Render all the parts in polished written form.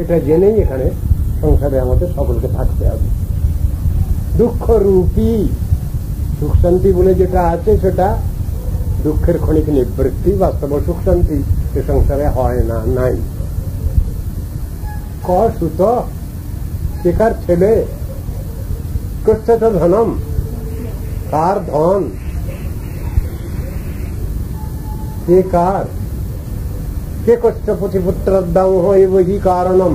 এটা জেনেই এখানে সংসারে আমাদের সকলকে থাকতে হবে। দুঃখ রূপী সুখ শান্তি বলে যেটা আছে সেটা দুঃখের ক্ষণিক নিবৃত্তি, বাস্তব সুখ শান্তি এ সংসারে হয় না, নাই। ক সুত কে কার ছেলে, কচ্ছে তো ধনম, কার ধন, কে কার, কে কচ্ছে পতিপুত্রদাম হয় বহি কারণম।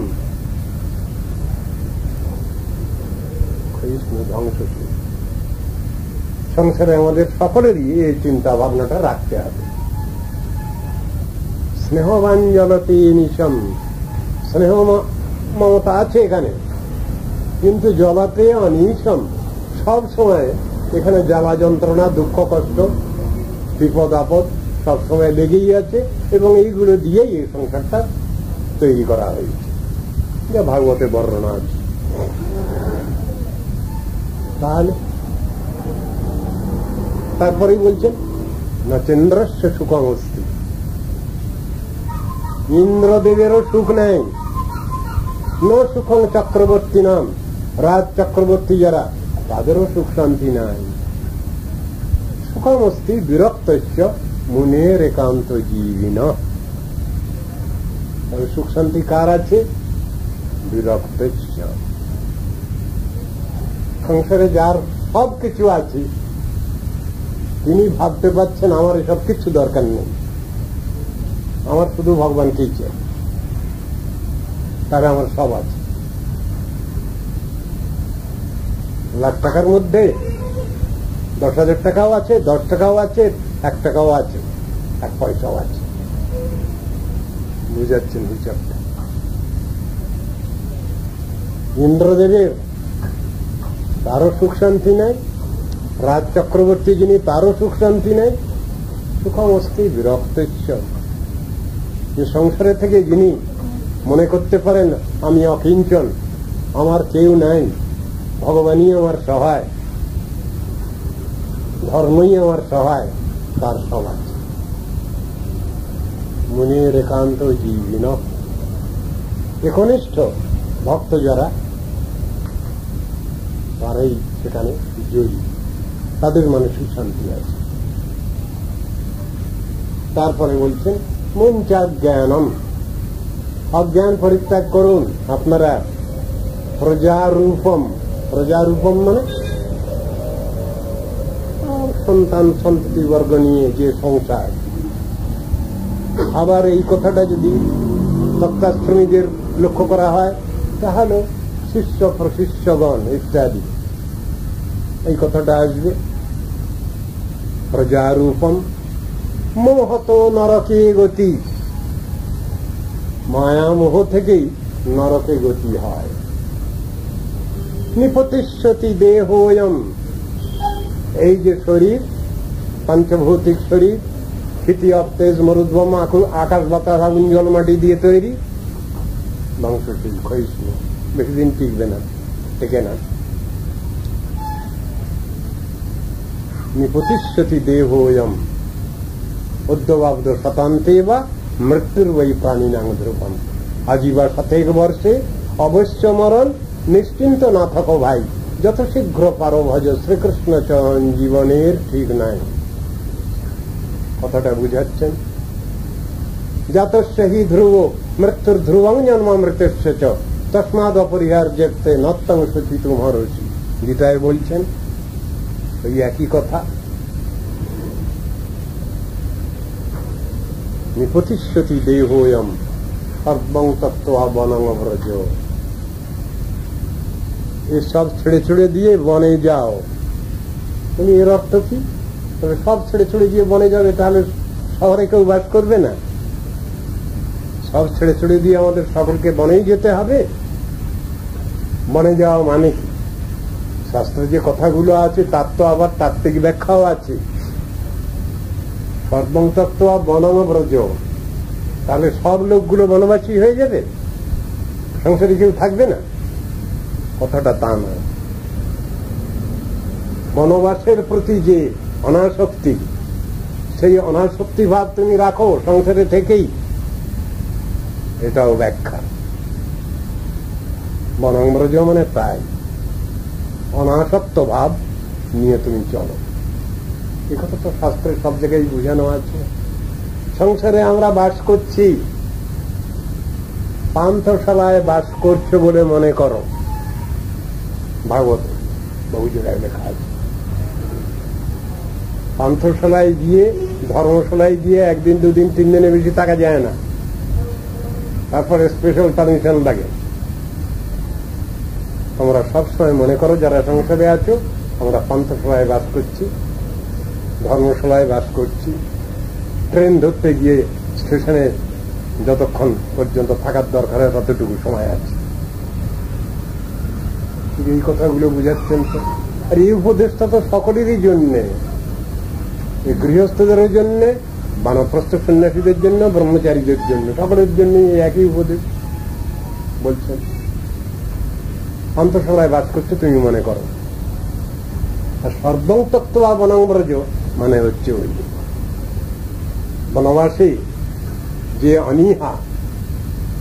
ধ্বংস সংসারে আমাদের সকলেরই এই চিন্তা ভাবনাটা রাখতে হবে। স্নেহবান জলতে নিশম, স্নেহ মমতা আছে এখানে, কিন্তু জলাতে অনিশম, সব সময় এখানে জ্বালা যন্ত্রণা দুঃখ কষ্ট বিপদ আপদ সবসময় লেগেই আছে, এবং এইগুলো দিয়েই এই সংসারটা তৈরি করা হয়েছে, যা ভাগবতে বর্ণনা আছে। তাহলে তারপরেই বলছেন না চন্দ্রস্য সুখম অস্তি, ইন্দ্রদেবেরও সুখ নেই, ন সুখম চক্রবর্তী নাম, রাজ চক্রবর্তী যারা তাদেরও সুখ শান্তি নাই। সুখম অস্তি বিরক্তস্য মুনের একান্ত জীবিন। তবে সুখ শান্তি কার আছে? বিরক্তস্য। সংসারে যার সব কিছু আছে, তিনি ভাবতে পারছেন আমার এসব কিছু দরকার নেই, আমার শুধু ভগবানকেই চাই, তাহলে আমার সব আছে। লাখ টাকার মধ্যে 10,000 টাকাও আছে, 10 টাকাও আছে, 1 টাকাও আছে, 1 পয়সাও আছে। বুঝাচ্ছেন হিসাবটা? ইন্দ্রদেবের তারও সুখ শান্তি নেই, রাজ চক্রবর্তী যিনি তারও সুখ শান্তি নেই। সুখম অস্তি বিরক্তস্য। যে সংসারে থেকে যিনি মনে করতে পারেন আমি অকিঞ্চন, আমার কেউ নাই, ভগবানই আমার সহায়, ধর্মই আমার সহায়, তার সব আছে। মুনির একান্ত জীবিন, একনিষ্ঠ ভক্ত যারা, তারাই সেখানে জয়ী, তাদের মানসিক শান্তি আছে। তারপরে বলছেন মুঞ্চাজ্ঞানম, অজ্ঞান পরিত্যাগ করুন আপনারা। প্রজারূপম, প্রজারূপম মানে সন্তান সন্ততি বর্গ নিয়ে যে সংসার। আবার এই কথাটা যদি তত্ত্বাশ্রমীদের লক্ষ্য করা হয় তাহলে শিষ্য প্রশিষ্যগণ ইত্যাদি এই কথাটা আসবে। প্রজারূপম মোহত নরকে গতি, মায়ামোহ থেকেই নরকে গতি হয়। নিপতিষ্যতি দেহোয়ম, এই যে শরীর, পঞ্চভৌতিক শরীর, ক্ষিতি অপ্তেজ মরুদ্ভম আকাশ বাতাস আগুন জল মাটি দিয়ে তৈরি, ধ্বংসশীল, ক্ষয়িষ্ণু, বেশি দিন টিকবে না, টেকে না। নিপতিষ্যতি দেহোয়ম উদ্যবাব্দ শতান্তে বা মৃত্যুর বৈ প্রাণীনাং ধ্রুবম। আজীবা 1 বর্ষে অবশ্য মরণ, নিশ্চিন্ত না থাকো ভাই, যত শীঘ্র পারো ভজ শ্রীকৃষ্ণ চরণ, জীবনের ঠিক নাই। কথাটা বুঝাচ্ছেন? জাতস্য হি ধ্রুব মৃত্যুর ধ্রুবং জন্ম মৃত্যুস্য চ তস্মাদ অপরিহার্যতে নত্তং সুচি তুমহরসি। গীতায় বলছেন ওই একই কথা। নিপতিষ্যতি দেহোয়ম সর্বং তত্ত্বা বনং ব্রজ। এসব ছেড়ে ছেড়ে দিয়ে বনে যাও। তুমি এর অর্থ কি? তবে সব ছেড়ে ছেড়ে দিয়ে বনে যাবে, তাহলে শহরে কেউ বাস করবে না। সব ছেড়ে ছেড়ে দিয়ে আমাদের সকলকে বনেই যেতে হবে। বনে যাওয়া মানে কি? শাস্ত্রে যে কথাগুলো আছে তার তো আবার তাত্ত্বিক ব্যাখ্যাও আছে। সর্বং তত্ত্বা বনং ব্রজ, তাহলে সব লোকগুলো বনবাসী হয়ে যাবে, সংসারে কেউ থাকবে না? কথাটা তা নয়। বনবাসের প্রতি যে অনাসক্তি, সেই অনাসক্তি ভাব তুমি রাখো সংসারে থেকেই, এটাও ব্যাখ্যা। বনংব্রজ মানে তাই, অনাসক্ত ভাব নিয়ে তুমি চলো। এ কথা তো শাস্ত্রের সব জায়গায় বোঝানো আছে। সংসারে আমরা বাস করছি, পান্থশালায় বাস করছো বলে মনে করো, ভাগবত বহু জায়গায় লেখা আছে। পান্থশালায় গিয়ে, ধর্মশালায় গিয়ে একদিন দুদিন তিন দিনের বেশি থাকা যায় না, তারপরে স্পেশাল পারমিশন লাগে। তোমরা সবসময় মনে করো যারা সংসারে আছো, আমরা পান্থশালায় বাস করছি, ধর্মশালায় বাস করছি। ট্রেন ধরতে গিয়ে স্টেশনে যতক্ষণ পর্যন্ত থাকার দরকার হয় ততটুকু সময় আছে। এই কথাগুলো বুঝাচ্ছেন তো। আর এই উপদেশটা তো সকলেরই জন্যে, গৃহস্থদের জন্য, বানপ্রস্থ সন্ন্যাসীদের জন্য, ব্রহ্মচারীদের জন্য, সকলের জন্য একই উপদেশ বলছেন। পান্থশালায় বাস করছে তুমি মনে করো। আর সর্বং তক্ত্বা বনংব্রজ মানে হচ্ছে ওই বনবাসী যে অনীহা,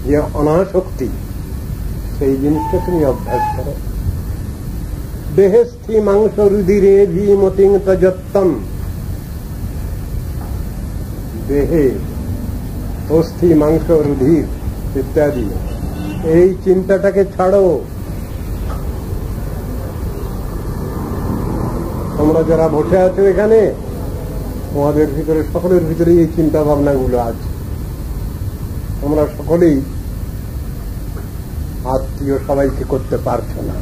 যে অনাসক্তি, সেই জিনিসটা তুমি অভ্যাস করো। দেহস্থি মাংস রুধিরে ভীমতিং তজত্তম, দেহে অস্থি মাংস রুধির ইত্যাদি এই চিন্তাটাকে ছাড়ো। তোমরা যারা বসে আছো এখানে, তোমাদের ভিতরে, সকলের ভিতরে এই চিন্তা ভাবনাগুলো আছে। তোমরা সকলেই আত্মীয় সবাইকে করতে পারছো না।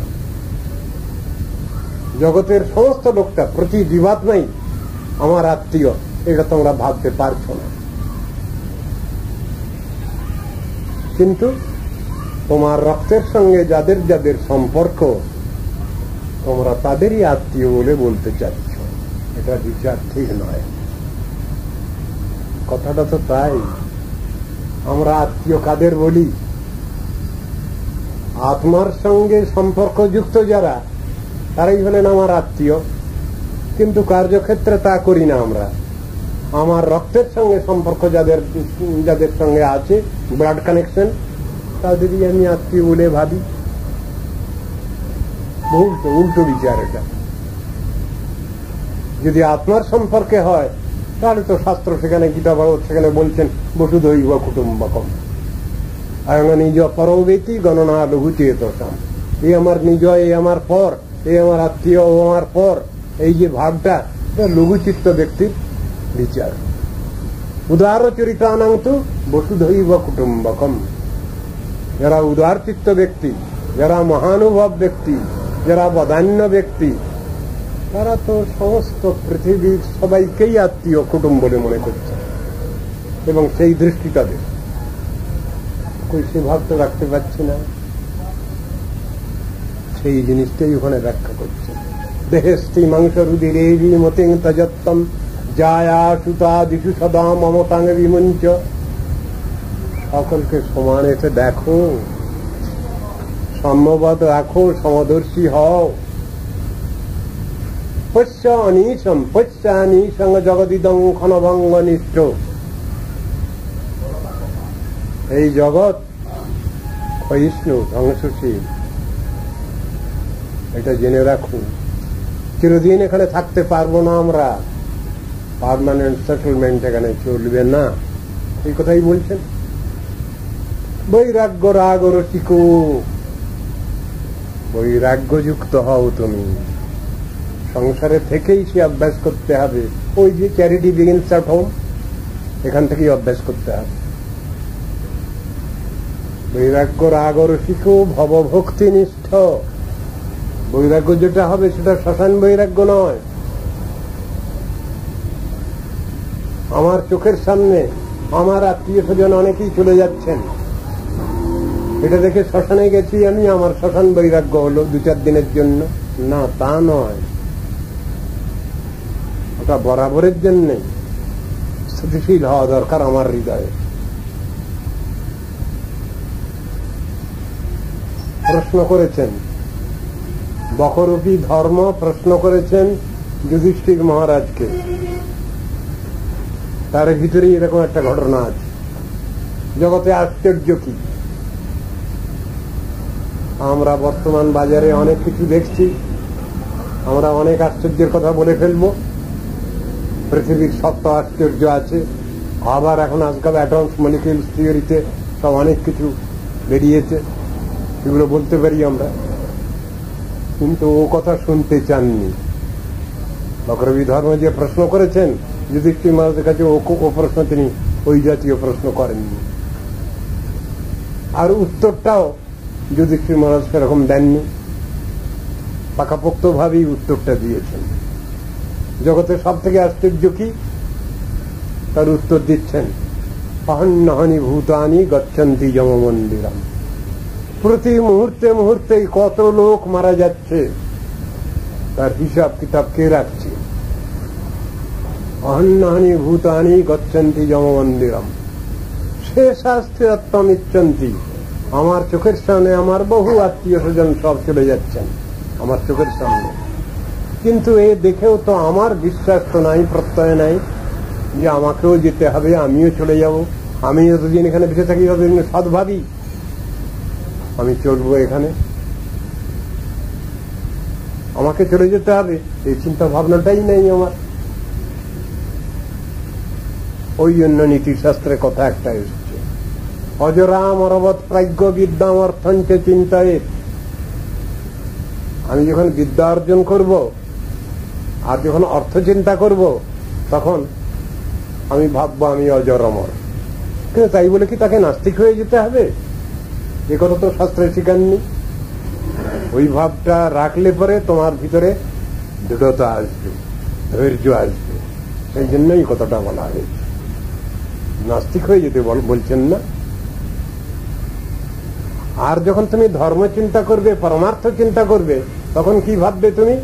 জগতের সমস্ত লোকটা, প্রতি জীবাত্মাই আমার আত্মীয়, এটা তোমরা ভাবতে পারছো না। কিন্তু তোমার রক্তের সঙ্গে যাদের যাদের সম্পর্ক, তোমরা তাদেরই আত্মীয় বলে বলতে চাচ্ছ। এটা বিচার ঠিক নয়। কথাটা তো তাই। আমরা আত্মীয় কাদের বলি? আত্মার সঙ্গে সম্পর্কযুক্ত যারা, তারাই হলেন আমার আত্মীয়। কিন্তু কার্যক্ষেত্রে তা করি না আমরা। আমার রক্তের সঙ্গে সম্পর্ক যাদের যাদের সঙ্গে আছে, ব্লাড কানেকশন, তাদেরই আমি আত্মীয় বলে ভাবি। উল্টো বিচার এটা। যদি আত্মার সম্পর্কে হয় তাহলে তো শাস্ত্র সেখানে, গীতা ভাগবত সেখানে বলছেন বসুধৈব কুটুম্বকম আয়ং নিজ পরবেতি গণনা লঘু চেতসাম। এই আমার নিজ, এই আমার পর, এই আমার আত্মীয়, ও আমার পর, এই যে ভাবটা, লঘুচিত্ত ব্যক্তির বিচার। উদার চরিতানাং তু বসুধৈব কুটুম্বকম। যারা উদার চিত্ত ব্যক্তি, যারা মহানুভব ব্যক্তি, যারা বদান্য ব্যক্তি, তারা তো সমস্ত পৃথিবীর সবাইকেই আত্মীয়, কুটুম্ব বলে মনে করছে। এবং সেই দৃষ্টি তাদের, সে ভাব তো রাখতে পারছি না। সেই জিনিসটাই ওখানে ব্যাখ্যা করছে। দেহস্থি মাংস রুধিরে মতিং তজত্তম জায়া সুতা দিশু সদা মমতাং বিমঞ্চ। সকলকে সমান এসে দেখো, সাম্যবাদ রাখো, সমদর্শী হও। পশ্য অনিশম পশ্যানিসং জগদিদং ক্ষণভঙ্গ নিষ্ঠ। এই জগৎ ক্ষয়িষ্ণু, ধ্বংসশীল, এটা জেনে রাখুন। চিরদিন এখানে থাকতে পারবো না আমরা, পার্মানেন্ট সেটেলমেন্ট এখানে চলবে না, এই কথাই বলছেন। বৈরাগ্য রাগ রসিক, বৈরাগ্যযুক্ত হও তুমি। সংসারে থেকেই সে অভ্যাস করতে হবে। ওই যে চ্যারিটি বিগিনস অ্যাট হোম, এখান থেকেই অভ্যাস করতে হবে। বৈরাগ্য রাগ রসিক ভবভক্তি নিষ্ঠ। বৈরাগ্য যেটা হবে সেটা শ্মশান বৈরাগ্য নয়। আমার চোখের সামনে আমার আত্মীয় স্বজন অনেকেই চলে যাচ্ছেন, এটা দেখে শ্মশানে গেছি আমি, আমার শ্মশান বৈরাগ্য হলো 2-4 দিনের জন্য। না, তা নয়। ওটা বরাবরের জন্য স্থিতিশীল হওয়া দরকার আমার হৃদয়ে। প্রশ্ন করেছেন বকরূপী ধর্ম, প্রশ্ন করেছেন যুধিষ্ঠির মহারাজকে। তার ভিতরে এরকম একটা ঘটনা আছে। জগতে আশ্চর্য কি? আমরা বর্তমান বাজারে অনেক কিছু দেখছি, আমরা অনেক আশ্চর্যের কথা বলে ফেলবো। পৃথিবীর সপ্ত আশ্চর্য আছে, আবার এখন আজকাল অ্যাটমস মলিকিউলস থিওরিতে সব অনেক কিছু বেরিয়েছে, এগুলো বলতে পারি আমরা। কিন্তু ও কথা শুনতে চাননি। বকরবী ধর্ম যে প্রশ্ন করেছেন যুধিষ্ঠির মহারাজের কাছে, ও প্রশ্ন তিনি ওই জাতীয় প্রশ্ন করেননি। আর উত্তরটাও যুধিষ্ঠির মহারাজ সেরকম দেননি, পাকাপোক্ত ভাবেই উত্তরটা দিয়েছেন। জগতের সব থেকে আশ্চর্য কি, তার উত্তর দিচ্ছেন, অহন্যহনি ভূতানি গচ্ছন্তি যম মন্দিরম। প্রতি মুহূর্তে মুহূর্তে কত লোক মারা যাচ্ছে, তার হিসাব কিতাব কে রাখছে? অহন্যহনি ভূতানি গচ্ছন্তি যম মন্দিরম সে শাস্ত্রত্বম ইচ্ছন্তি। আমার চোখের সামনে আমার বহু আত্মীয় স্বজন সব চলে যাচ্ছেন আমার চোখের সামনে, কিন্তু এ দেখেও তো আমার বিশ্বাস তো নাই, প্রত্যয় নাই যে আমাকেও যেতে হবে, আমিও চলে যাব। আমি যতদিন এখানে বেঁচে থাকি ততদিন সদ্ভাবি আমি চলবো, এখানে আমাকে চলে যেতে হবে, এই চিন্তা ভাবনাটাই নেই আমার। ওই জন্য নীতিশাস্ত্রের কথা একটা এসছে, অজরাম অরবৎ প্রাজ্ঞ বিদ্যাম অর্থঞ্চ চিন্তায়। আমি যখন বিদ্যা অর্জন করব আর যখন অর্থ চিন্তা করব, তখন আমি ভাববো আমি অজর অমর। কিন্তু তাই বলে কি তাকে নাস্তিক হয়ে যেতে হবে? এ কথা তো শাস্ত্রে শিখাননি। ওই ভাবটা রাখলে পরে তোমার ভিতরে দৃঢ়তা আসবে, ধৈর্য আসবে। সেই জন্যই কথাটা বলা হয়েছে, নাস্তিক হয়ে যেতে বলছেন না। আর যখন তুমি ধর্ম চিন্তা করবে, পরমার্থ চিন্তা করবে, তখন কি ভাববে তুমি?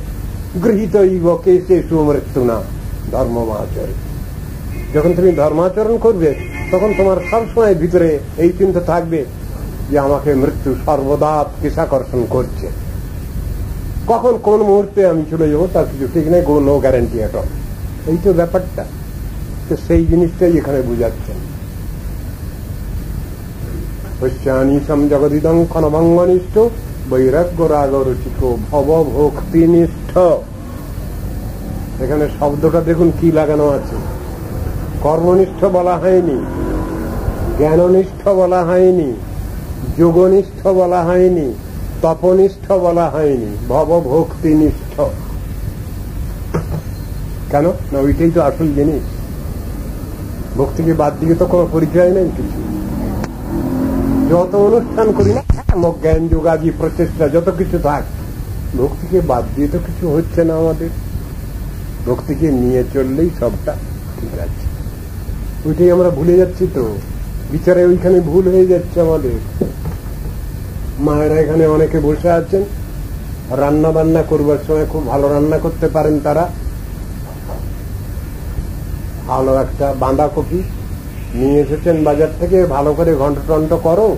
গৃহীত ইব কেশু মৃত্যু না ধর্মমাচরণ। যখন তুমি ধর্মাচরণ করবে, তখন তোমার সবসময় ভিতরে এই চিন্তা থাকবে যে আমাকে মৃত্যু সর্বদা কেশাকর্ষণ করছে, কখন কোন মুহূর্তে আমি চলে যাবো তার কিছু ঠিক নেই, নো গ্যারান্টি এট অল। এই তো ব্যাপারটা, তো সেই জিনিসটাই এখানে বুঝাচ্ছেন। পশ্চানিশম জগদিদং ক্ষণভঙ্গনিষ্ঠ বৈরাগ্য রাগ রুচিক ভব ভক্তিনিষ্ঠ। এখানে শব্দটা দেখুন কি লাগানো আছে, কর্মনিষ্ঠ বলা হয়নি, জ্ঞাননিষ্ঠ বলা হয়নি, যোগনিষ্ঠ বলা হয়নি, তপনিষ্ঠ বলা হয়নি, ভব ভক্তিনিষ্ঠ। কেন না? ওইটাই তো আসল জিনিস। ভক্তিকে বাদ দিয়ে তো কোনো পরিচয় নেই কিছু। যত অনুষ্ঠান করি না, জ্ঞান যোগাদি প্রচেষ্টা যত কিছু থাক, ভক্তিকে বাদ দিয়ে তো কিছু হচ্ছে না আমাদের। ভক্তিকে নিয়ে চললেই সবটা ঠিক আছে। ওইটাই আমরা ভুলে যাচ্ছি, তো বিচারে ওইখানে ভুল হয়ে যাচ্ছে আমাদের। মায়েরা এখানে অনেকে বসে আছেন, রান্না বান্না করবার সময় খুব ভালো রান্না করতে পারেন তারা। ভালো একটা বাঁধাকপি নিয়ে এসেছেন বাজার থেকে, ভালো করে ঘন্ট টন্ট করো,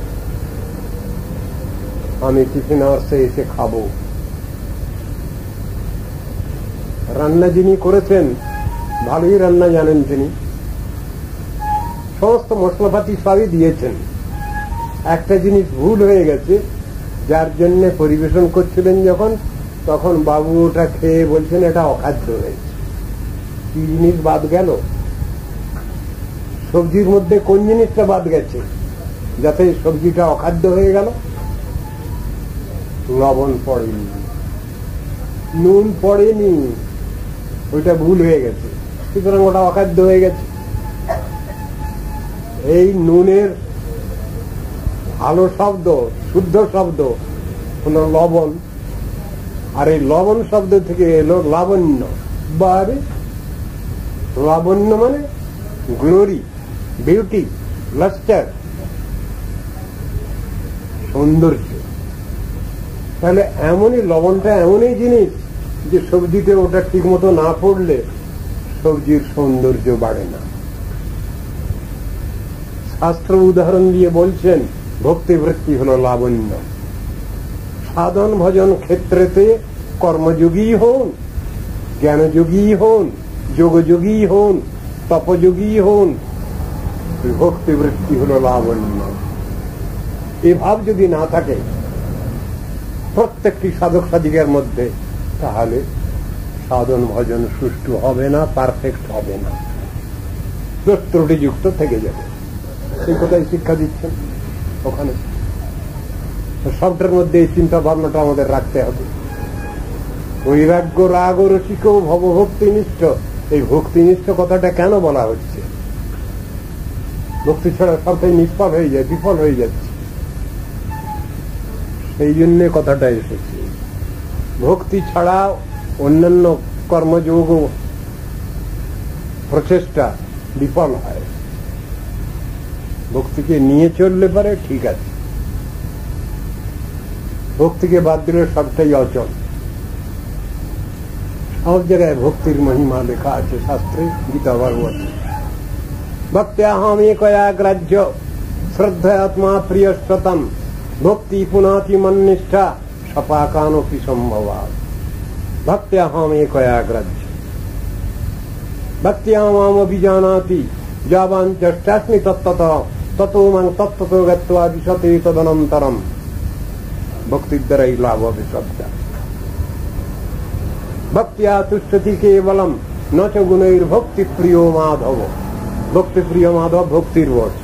আমি টিফিন আওয়ার্সে এসে খাবো। রান্না যিনি করেছেন ভালোই রান্না জানেন তিনি, সমস্ত মশলাপাতি সবই দিয়েছেন। একটা জিনিস ভুল হয়ে গেছে, যার জন্য পরিবেশন করছিলেন যখন, তখন বাবু ওটা খেয়ে বলছেন এটা অখাদ্য হয়েছে। কি জিনিস বাদ গেল? সবজির মধ্যে কোন জিনিসটা বাদ গেছে যাতে সবজিটা অখাদ্য হয়ে গেল? লবণ পড়েনি, নুন পড়েনি, ওইটা ভুল হয়ে গেছে, সুতরাং ওটা অখাদ্য হয়ে গেছে। এই নুনের ভালো শব্দ, শুদ্ধ শব্দ হল লবণ, আর এই লবণ শব্দ থেকে এলো লাবণ্য। বারে লাবণ্য মানে গ্লোরি, বিউটি, লাস্টার, সৌন্দর্য। তাহলে এমনই লবণটা এমনই জিনিস যে সবজিতে ওটা ঠিক মতো না পড়লে সবজির সৌন্দর্য বাড়ে না। শাস্ত্র উদাহরণ দিয়ে বলছেন ভক্তিবৃত্তি হল লাবণ্য। সাধন ভজন ক্ষেত্রেতে কর্মযোগী হন, জ্ঞানযোগী হন, যোগযোগী হন, তপযোগী হন, ভক্তিবৃত্তি হল লাবণ্য। এ ভাব যদি না থাকে প্রত্যেকটি সাধক সাধিকার মধ্যে, তাহলে সাধন ভজন সুষ্ঠু হবে না, পারফেক্ট হবে না, দোষ ত্রুটিযুক্ত থেকে যাবে। সেই কথাই শিক্ষা দিচ্ছেন ওখানে। সবটার মধ্যে এই চিন্তা ভাবনাটা আমাদের রাখতে হবে। বৈরাগ্য রাগ রসিক ভবভক্তিনিষ্ঠ, এই ভক্তিনিষ্ঠ কথাটা কেন বলা হচ্ছে? ভক্তি ছাড়া সবটাই নিষ্ফল হয়ে যায়, বিফল হয়ে যাচ্ছে, সেই জন্য কথাটা এসেছে। ভক্তি ছাড়া অন্যান্য কর্মযোগ প্রচেষ্টা বিফল হয়। ভক্তিকে নিয়ে চললে পারে ঠিক আছে, ভক্তিকে বাদ দিলে সবটাই অচল। সব জায়গায় ভক্তির মহিমা লেখা আছে শাস্ত্রে, গীতা ভাগবতে। ভক্ত্যাহম একয়াগ্রাহ্য শ্রদ্ধয়াত্মা প্রিয়স্ততম ভক্তি পুনাতি মন্নিষ্ঠা সপাকানোপি সম্ভবাৎ। ভক্ত্যাহম একয়াগ্রাহ্য ভক্তিয়া মাম অভিজানাতি যাবান চেষ্টাস্মি তত্ত্বতঃ ততো মাং তত্ত্বতো গত্বা বিশতে তদনন্তরম। ভক্তির দ্বারাই লাভ হবে সবটা। ভক্তিয়া তুষ্ঠতি কেবলম ন চ গুণৈর ভক্তি প্রিয় মাধব। ভক্তি প্রিয় মাধব ভক্তির বশ।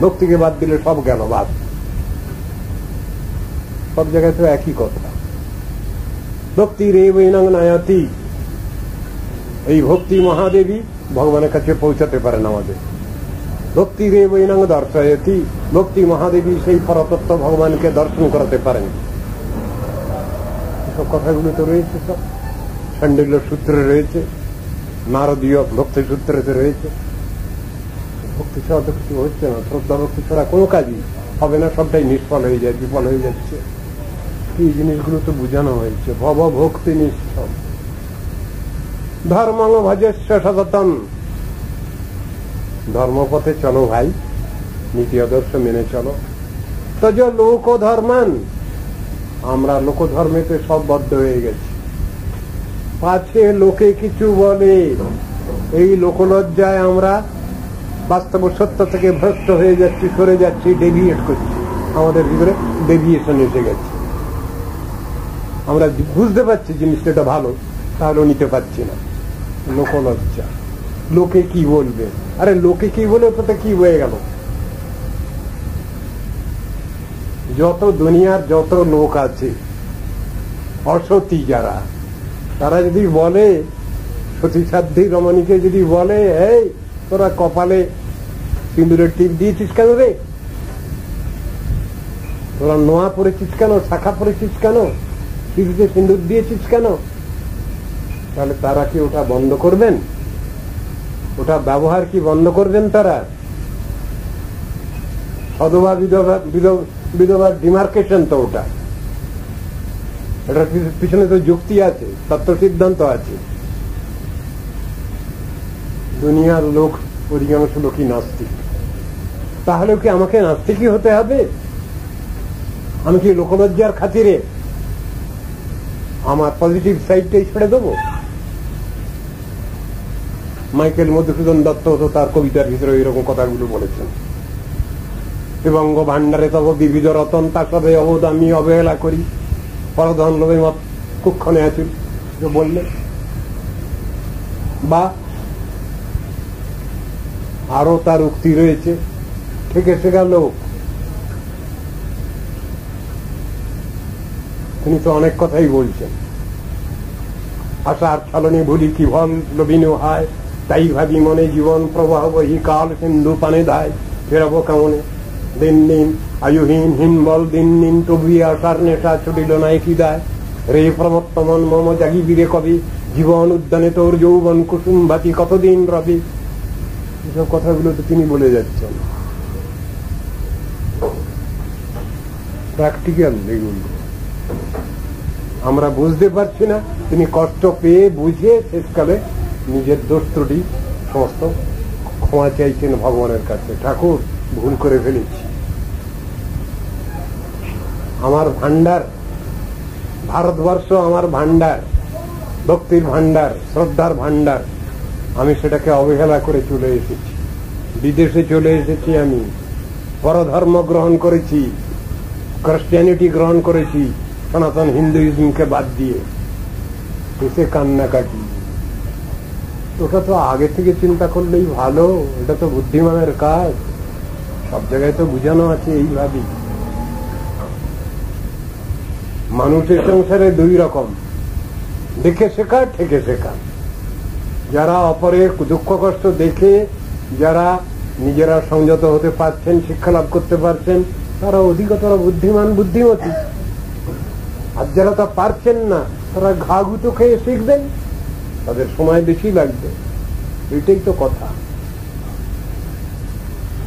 ভক্তিকে বাদ দিলে সব গেল বাদ। সব জায়গায় তো একই কথা। ভক্তি রেবৈনং নায়াতি, এই ভক্তি মহাদেবী ভগবানের কাছে পৌঁছাতে পারেন আমাদের। ভক্তি রেবৈনং দর্শয়তি, ভক্তি মহাদেবী সেই পরতত্ত্ব ভগবানকে দর্শন করাতে পারেন। এসব কথাগুলো তো রয়েছে, সব শাণ্ডিল্য সূত্রে রয়েছে, নারদীয় ভক্তি সূত্রেতে রয়েছে। ভক্তি ছাড়া তো কিছু হচ্ছে না, শ্রদ্ধা ভক্তি ছাড়া কোনো কাজই হবে না, সবটাই নিষ্ফল হয়ে যায়, বিফল হয়ে যাচ্ছে। এই জিনিসগুলো তো বোঝানো হয়েছে। ভব ভক্তি নিষ্ঠ ধর্মং ভজস্য সততম। ধর্মপথে চলো ভাই, নীতি আদর্শ মেনে চলো। তজ লোক ধর্মান, আমরা লোকধর্মেতে সব বদ্ধ হয়ে গেছি। পাছে লোকে কিছু বলে, এই লোকলজ্জায় আমরা বাস্তব সত্য থেকে ভ্রষ্ট হয়ে যাচ্ছি, সরে যাচ্ছি, ডেভিয়েট করছি। আমাদের ভিতরে ডেভিয়েশন এসে গেছে। আমরা বুঝতে পারছি জিনিসটা ভালো, তাহলেও নিতে পারছি না। লোকলজ্জা, লোকে কি বলবে। আরে লোকে কি বলে ওটা কি হয়ে গেল? যত দুনিয়ার যত লোক আছে অসতী যারা, তারা যদি বলে, সতী সাধ্বী রমণীকে যদি বলে, এই তোরা কপালে সিঁদুরের টিপ দিয়েছিস কেন রে, তোরা নোয়া পড়েছিস কেন, শাখা পড়েছিস কেন, সিঁদুরে সিঁদুর দিয়েছিস কেন, তাহলে তারা কি ওটা বন্ধ করবেন? ওটা ব্যবহার কি বন্ধ করবেন তারা? সধবা বিধবার ডিমার্কেশন তো ওটা, এটার পিছনে তো যুক্তি আছে, তত্ত্ব সিদ্ধান্ত আছে। দুনিয়ার লোক অধিকাংশ লোকই নাস্তিক। তাহলে কি আমাকে নাস্তিকই হতে হবে? আমি কি লোকলজ্জার খাতিরে আমার পজিটিভ সাইডটাই ছেড়ে দেবো? মাইকেল মধুসূদন দত্ত তো তার কবিতার ভিতরে এরকম কথাগুলো বলেছেন। এবং ভান্ডারে তব বিবিধ রতন, তার সাথে অবোধ আমি অবহেলা করি, পরধন লোভে মত কুক্ষণে আছি বললে। বা আরো তার উক্তি রয়েছে, থেকে শেখা লোক। তিনি তো অনেক কথাই বলছেন। আশার ছলনে ভুলি কি ভল লবিন হায়, তাই ভাবি মনে জীবন প্রবাহ বহি কাল সিন্ধু পানে ধায়। ফেরাব কেমনে দিন দিন আয়ুহীন হিনবল দিন দিন, তবু আশার নেশা ছুটিল নাই কি দায়। রে প্রমত্তমন মম জাগি বীরে কবি, জীবন উদ্যানে তোর যৌবন কুসুম ভাতি কতদিন রবি। এসব কথাগুলো তো তিনি বলে যাচ্ছেন। প্র্যাকটিক্যাল এগুলো আমরা বুঝতে পারছি না। তিনি কষ্ট পেয়ে বুঝে শেষকালে নিজের দোষ ত্রুটি সমস্ত ক্ষমা চাইছেন ভগবানের কাছে। ঠাকুর, ভুল করে ফেলেছি, আমার ভান্ডার ভারতবর্ষ, আমার ভান্ডার, ভক্তির ভান্ডার, শ্রদ্ধার ভান্ডার, আমি সেটাকে অবহেলা করে চলে এসেছি। বিদেশে চলে এসেছি, আমি পরধর্ম গ্রহণ করেছি, ক্রিশ্চিয়ানিটি গ্রহণ করেছি, সনাতন হিন্দুইজমকে বাদ দিয়ে এসে কান্নাকাটি, ওটা তো আগে থেকে চিন্তা করলেই ভালো, এটা তো বুদ্ধিমানের কাজ, সব জায়গায় তো বুঝানো আছে এইভাবেই। মানুষের সংসারে দুই রকম, দেখে শেখা, ঠেকে শেখা। যারা অপরের দুঃখ কষ্ট দেখে যারা নিজেরা সংযত হতে পারছেন, শিক্ষা লাভ করতে পারছেন, তারা অধিকতর বুদ্ধিমান, বুদ্ধিমতী। আর যারা তা পারছেন না, তারা ঘা গুঁতো খেয়ে শিখবেন, তাদের সময় বেশি লাগবে। এটাই তো কথা।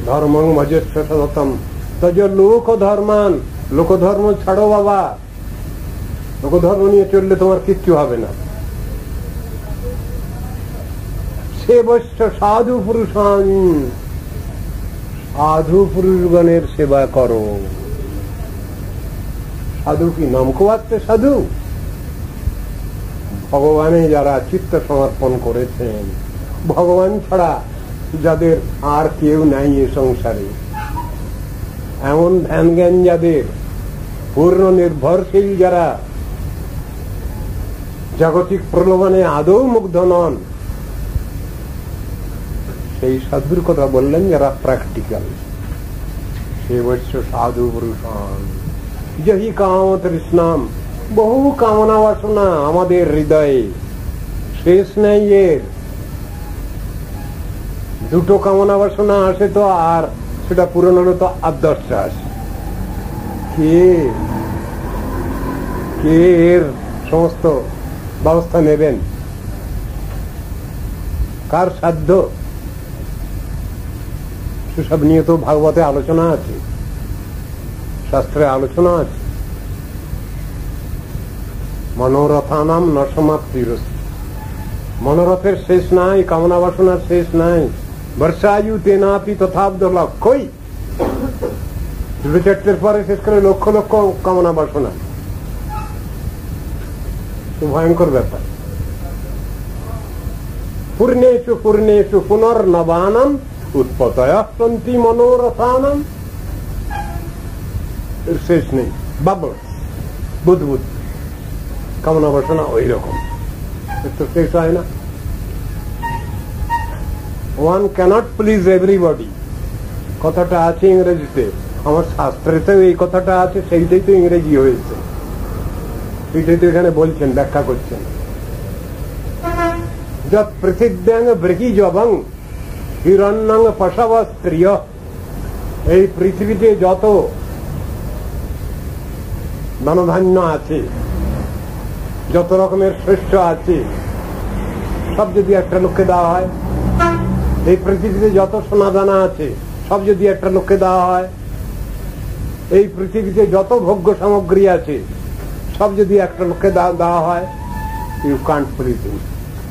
ধর্মং ভজস্ব সততম তজ লোক ধর্মান। লোকধর্ম ছাড়ো বাবা, লোকধর্ম নিয়ে চললে তোমার কিচ্ছু হবে না। সেবস্য সাধু পুরুষান, সাধু পুরুষগণের সেবা করো। সাধু কি নাম কোয়াচ্ছে সাধু? ভগবানে যারা চিত্ত সমর্পণ করেছেন, ভগবান ছাড়া যাদের আর কেউ নাই এ সংসারে, এমন ধ্যান জ্ঞান যাদের, পূর্ণ নির্ভরশীল যারা, জাগতিক প্রলোভনে আদৌ মুগ্ধ নন, সেই সাধুর কথা বললেন যারা প্র্যাকটিক্যাল। সে বৎস সাধু পুরুষান যহি কাম তৃষ্ণাম। বহু কামনা বাসনা আমাদের হৃদয়ে, শেষ নেই এর। দুটো কামনা বাসনা আসে তো, আর সেটা পূরণ হলো তো আর 10টা আসে। কে এর সমস্ত ব্যবস্থা নেবেন? কার সাধ্য? সেসব নিয়ে তো ভাগবতে আলোচনা আছে, শাস্ত্রে আলোচনা আছে। মনোরথানাম ন সমাপ্তিরস্তি। মনোরথের শেষ নাই, কামনা বাসনার শেষ নাই। বর্ষায়ু তেনাপি তথাব্দলাভ। কই 2-4টের পরে শেষ করে লক্ষ লক্ষ কামনা বাসনা, ভয়ঙ্কর ব্যাপার। পূর্ণেষু পূর্ণেষু পুনর্নবানাম উৎপতয়ঃ সন্তি মনোরথানাম। এর শেষ নেই। বাবল বুদবুদ কামনা বাসনা ওই রকম, তো শেষ হয় না। ওয়ান ক্যানট প্লিজ এভরিবডি, কথাটা আছে ইংরেজিতে। আমার শাস্ত্রেতেও এই কথাটা আছে, সেইটাই তো ইংরেজি হয়েছে, সেইটাই তো এখানে বলছেন, ব্যাখ্যা করছেন। যৎ পৃথিব্যাং বৃহিজবং হিরণ্যং পশব স্ত্রিয়। এই পৃথিবীতে যত ধনধান্য আছে, যত রকমের শস্য আছে, সব যদি একটা লোককে দেওয়া হয়, এই পৃথিবীতে যত সোনাদানা আছে সব যদি একটা লোককে দেওয়া হয়, এই পৃথিবীতে যত ভোগ্য সামগ্রী আছে সব যদি একটা লোককে দেওয়া হয়, you can't please him,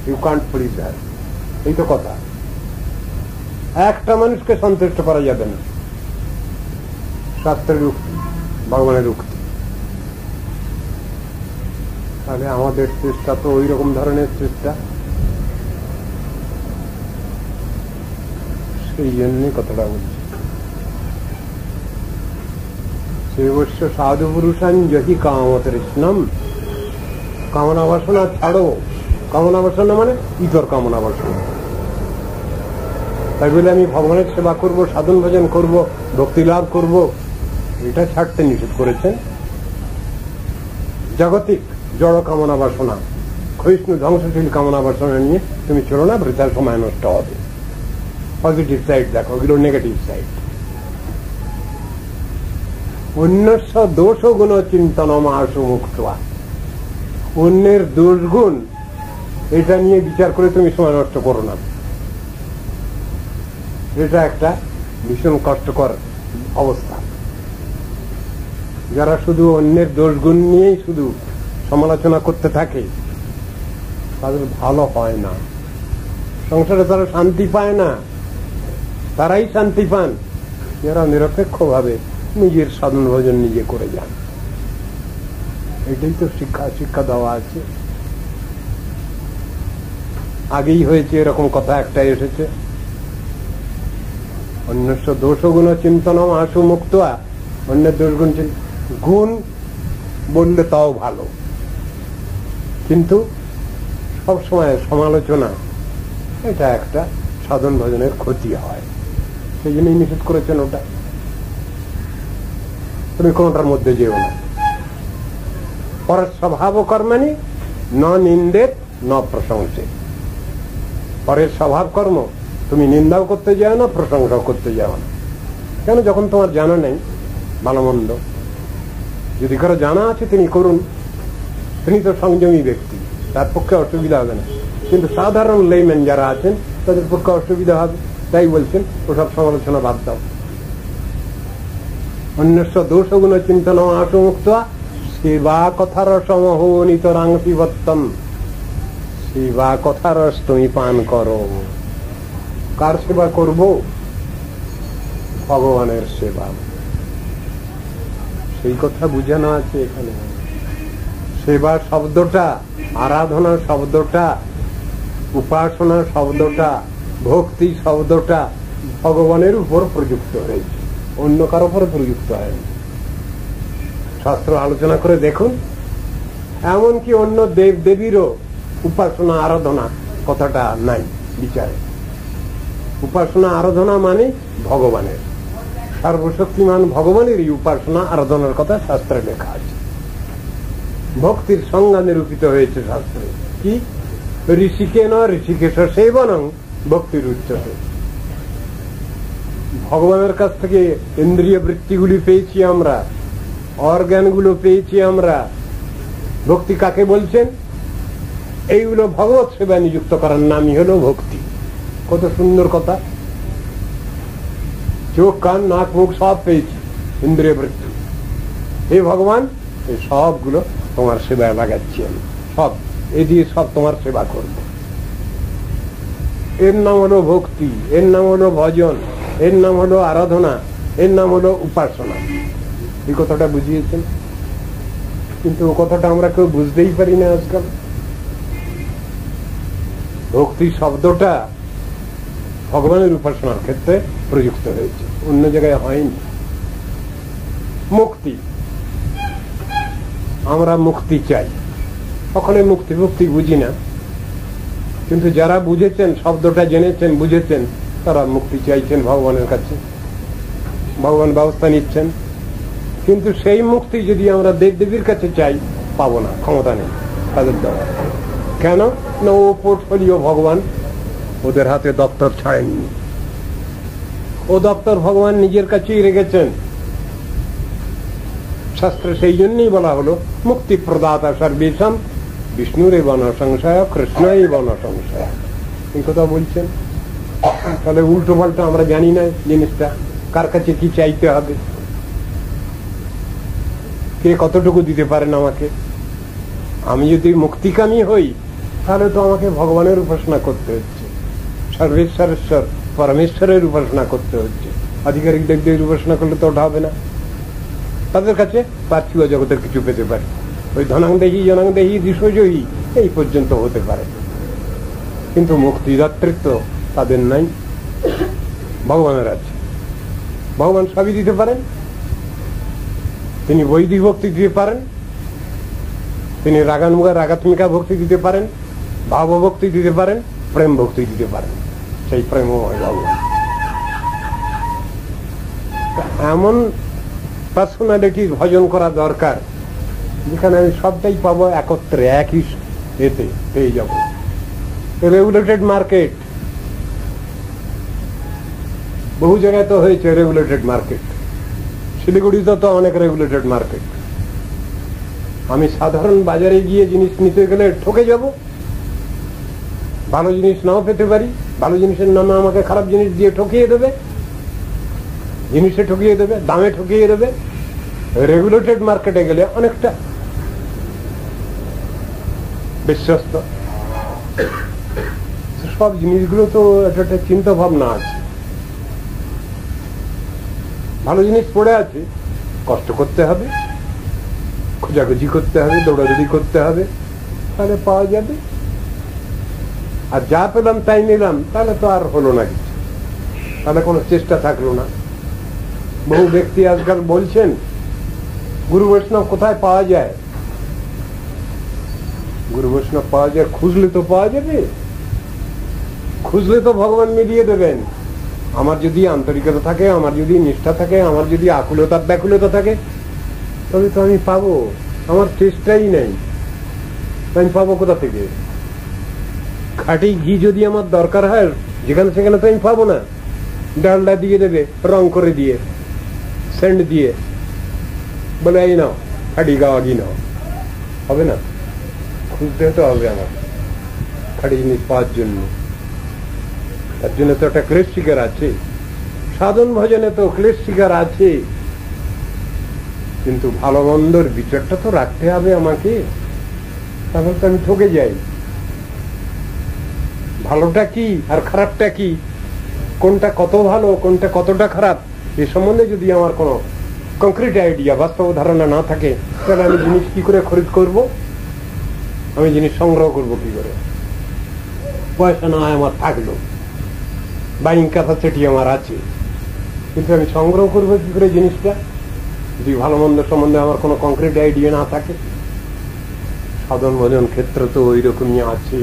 you can't please her. এই তো কথা। একটা মানুষকে সন্তুষ্ট করা যাবে না, শাস্ত্রের উক্তি, ভগবানের উক্তি। তাহলে আমাদের চেষ্টা তো ওই রকম ধরনের চেষ্টা, সেই জন্যই কথাটা বলছি। সে অবশ্য সাধু পুরুষান যহি কাম তৃষ্ণাম। কামনা বাসনা ছাড়ো। কামনা বাসনা মানে ইতর কামনা বাসনা। তাই বলে আমি ভগবানের সেবা করব, সাধন ভজন করব, ভক্তি লাভ করব, এটা ছাড়তে নিষেধ করেছেন। জাগতিক জড় কামনা বাসনা, ক্ষয়িষ্ণু ধ্বংসশীল কামনা বাসনা নিয়ে তুমি চলো না, বৃথার সময় নষ্ট হবে। পজিটিভ সাইড দেখো, ওগুলো নেগেটিভ সাইড। অন্যস্য দোষ গুণ চিন্তনম আশু মুক্ত। অন্যের দোষ গুণ এটা নিয়ে বিচার করে তুমি সময় নষ্ট করো না। এটা একটা ভীষণ কষ্টকর অবস্থা। যারা শুধু অন্যের দোষ গুণ নিয়েই শুধু সমালোচনা করতে থাকে, তাদের ভালো হয় না, সংসারে তারা শান্তি পায় না। তারাই শান্তি পান যারা নিরপেক্ষ ভাবে নিজের সাধন ভজন নিজে করে যান। এটাই তো শিক্ষা দেওয়া আছে। আগেই হয়েছে এরকম কথা, একটা এসেছে, অন্যস্য দোষ গুণ চিন্তনম আশু মুক্ত। অন্যের দোষ গুণ বললে তাও ভালো, কিন্তু সবসময় সমালোচনা এটা একটা সাধন ভজনের ক্ষতি হয়, সেই জন্যই নিষেধ করেছেন ওটা। তুমি কোনটার মধ্যে যেও না। পরের স্বভাব কর্মানি ন নিন্দেত ন প্রশংসে। পরের স্বভাব কর্ম তুমি নিন্দাও করতে যাও না, প্রশংসাও করতে যাও না। কেন? যখন তোমার জানা নেই ভালো মন্দ। যদি কারো জানা আছে তিনি করুন, তিনি তো সংযমী ব্যক্তি, তার পক্ষে অসুবিধা হবে না। কিন্তু সাধারণ লেম্যান যারা আছেন তাদের পক্ষে অসুবিধা হবে, তাই বলছেন ওসব সমালোচনা বাদ দাও। অন্যস্য দোষগুণ চিন্তন আসমুক্ত সেবা কথার সমহনিতরাং পিবত্তম। সেবা কথার রস তুমি পান করো। কার সেবা করব? ভগবানের সেবা। সেই কথা বুঝানো আছে এখানে। সেবা শব্দটা, আরাধনা শব্দটা, উপাসনা শব্দটা, ভক্তি শব্দটা ভগবানের উপর প্রযুক্ত হয়েছে, অন্য কারো উপর প্রযুক্ত হয়নি। শাস্ত্র আলোচনা করে দেখুন, এমনকি অন্য দেব দেবীরও উপাসনা আরাধনা কথাটা নাই বিচারে। উপাসনা আরাধনা মানে ভগবানের, সর্বশক্তিমান ভগবানেরই উপাসনা আরাধনার কথা শাস্ত্রে লেখা আছে। ভক্তির সংজ্ঞা নিরূপিত হয়েছে শাস্ত্রে, কি? ঋষিকে ন ঋষিকেশ সেবনং ভক্তির উচ্চতে। ভগবানের কাছ থেকে ইন্দ্রিয় বৃত্তিগুলি পেয়েছি আমরা, অর্গানগুলো পেয়েছি আমরা। ভক্তি কাকে বলছেন? এইগুলো ভগবত সেবায় নিযুক্ত করার নামই হলো ভক্তি। কত সুন্দর কথা! চোখ, কান, নাক, মুখ সব পেয়েছি, ইন্দ্রিয় বৃত্তি। হে ভগবান, এই সবগুলো তোমার সেবায় লাগাচ্ছি আমি, সব এ দিয়ে সব তোমার সেবা করব। এর নাম হলো ভক্তি, এর নাম হলো ভজন, এর নাম হলো আরাধনা, এর নাম হলো উপাসনা। এই কথাটা বুঝিয়েছেন, কিন্তু ও কথাটা আমরা কেউ বুঝতেই পারি না আজকাল। ভক্তি শব্দটা ভগবানের উপাসনার ক্ষেত্রে প্রযুক্ত হয়েছে, অন্য জায়গায় হয়নি। মুক্তি, আমরা মুক্তি চাই, ওখানে মুক্তি মুক্তি বুঝি না, কিন্তু যারা বুঝেছেন, শব্দটা জেনেছেন, বুঝেছেন, তারা মুক্তি চাইছেন ভগবানের কাছে, ভগবান ব্যবস্থা নিচ্ছেন। কিন্তু সেই মুক্তি যদি আমরা দেব দেবীর কাছে চাই, পাবো না, ক্ষমতা নেই তাদের দ্বারা। কেন? না, ও পোর্টফোলিও ভগবান ওদের হাতে দপ্তর ছাড়েননি, ও দপ্তর ভগবান নিজের কাছেই রেখেছেন। শাস্ত্রে সেই জন্যই বলা হলো মুক্তি প্রদাতা সর্বেশাম বিষ্ণুর বন সংশয় কৃষ্ণই বন সংশয়। এই কথা বলছেন। তাহলে উল্টো পাল্টা আমরা জানি না জিনিসটা, কার কাছে কি চাইতে হবে, কে কতটুকু দিতে পারেন আমাকে। আমি যদি মুক্তিকামী হই, তাহলে তো আমাকে ভগবানের উপাসনা করতে হচ্ছে, সর্বেশ্বরেশ্বর পরমেশ্বরের উপাসনা করতে হচ্ছে। আধিকারিক দেবদেবীর উপাসনা করলে তো ওটা হবে না। তাদের কাছে পার্থিব জগতের কিছু পেতে পারে, ওই ধনাংদেহী জনাংদেহী দিশজয়ী এই পর্যন্ত হতে পারে, কিন্তু মুক্তিদাতৃত্ব তাদের নাই, ভগবানের আছে। ভগবান সবই দিতে পারেন। তিনি বৈদিক ভক্তি দিতে পারেন, তিনি রাগানুগা রাগাত্মিকা ভক্তি দিতে পারেন, ভাবভক্তি দিতে পারেন, প্রেম ভক্তি দিতে পারেন। সেই প্রেমময় ভগবান। এমন পার্সোনালিটি ভজন করা দরকার যেখানে আমি সবটাই পাবো একত্রে, একই এতে পেয়ে যাব। রেগুলেটেড মার্কেট, বহু জায়গায় তো হয়েছে রেগুলেটেড মার্কেট। শিলিগুড়িতে তো অনেক রেগুলেটেড মার্কেট। আমি সাধারণ বাজারে গিয়ে জিনিস নিতে গেলে ঠকে যাব, ভালো জিনিস নাও পেতে পারি, ভালো জিনিসের নামে আমাকে খারাপ জিনিস দিয়ে ঠকিয়ে দেবে, জিনিসে ঠকিয়ে দেবে, দামে ঠকিয়ে দেবে। রেগুলেটেড মার্কেটে গেলে অনেকটা বিশ্বস্ত। সব জিনিসগুলো তো একটা চিন্তা ভাবনা আছে। ভালো জিনিস পড়ে আছে, কষ্ট করতে হবে, খোঁজাখুঁজি করতে হবে, দৌড়াদৌড়ি করতে হবে, তাহলে পাওয়া যাবে। আর যা পেলাম তাই নিলাম, তাহলে তো আর হলো না কিছু, তাহলে কোনো চেষ্টা থাকলো না। বহু ব্যক্তি আজকাল বলছেন গুরু বৈষ্ণব কোথায় পাওয়া যায়? গুরু বৈষ্ণব পাওয়া যায়, খুঁজলে তো পাওয়া যাবে, খুঁজলে তো ভগবান মিলিয়ে দেবেন। আমার যদি আন্তরিকতা থাকে, আমার যদি নিষ্ঠা থাকে, আমার যদি আকুলতা ব্যাকুলতা থাকে, তবে তো আমি পাবো। আমার চেষ্টাই নেই, আমি পাবো কোথা থেকে? খাঁটি ঘি যদি আমার দরকার হয় যেখানে সেখানে তো আমি পাবো না। ডালডা দিয়ে দেবে রং করে দিয়ে, সেন্ট দিয়ে, বলে এই নাও খাঁটি গাওয়া ঘি নাও, হবে না। খুঁজতে তো হবে আমার খাঁটি জিনিস পাওয়ার জন্য। তার জন্য তো একটা ক্লেশ শিকার আছে, সাধন ভজনে তো ক্লেশ শিকার আছে, কিন্তু ভালো মন্দর বিচারটা তো রাখতে হবে আমাকে, তাহলে তো আমি ঠকে যাই। ভালোটা কি আর খারাপটা কি, কোনটা কত ভালো কোনটা কতটা খারাপ, এ সম্বন্ধে যদি আমার কোনো কংক্রিট আইডিয়া, বাস্তব ধারণা না থাকে, তাহলে আমি জিনিস কি করে খরিদ করব, আমি জিনিস সংগ্রহ করব কি করে? পয়সা না হয় আমার থাকলো, বাইং ক্যাপাসিটি আমার আছে, কিন্তু আমি সংগ্রহ করবো কি করে জিনিসটা, যদি ভালো মন্দ সম্বন্ধে আমার কোনো কংক্রিট আইডিয়া না থাকে? সাধন ভজন ক্ষেত্র তো ওই রকমই আছে।